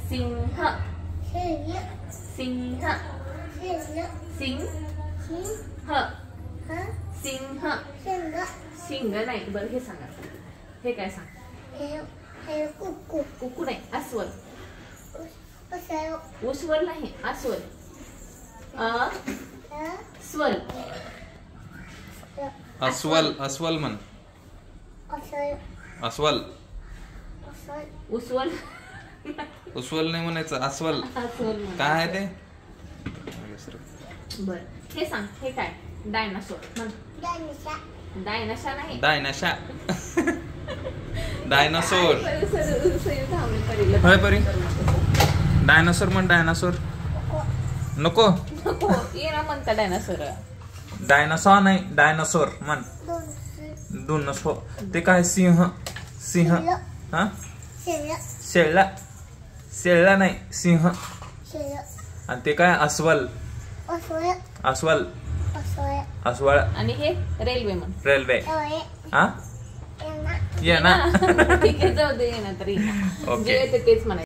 सिंह सिंह सिंह सिंह सिंह नाही बरं हे सांगा हे काय सांग कुकू नाही अस्वल उस्वल नाही अस्वल अस्वल अस्वल अस्वल म्हण अस्वल उस्वल उस्वल नाही म्हणायचं अस्वल अस्वल काय आहे ते बर हे सांग हे काय डायनासोर म्हण डायनाशा नाही डायनाशा डायनासोर होय होय परी डायनासोर म्हण डायनासोर नको ये ना म्हणता डायनासोर डायनासॉर नाही डायनासोर म्हण दोन ते काय सिंह सिंह हा शेळला शेळला नाही सिंह आणि ते काय अस्वल अस्वल अस्वल आणि हे रेल्वे म्हण रेल्वे हा ये ना ठीक आहे जाऊ दे ये ना तरी जे येते तेच म्हणायचं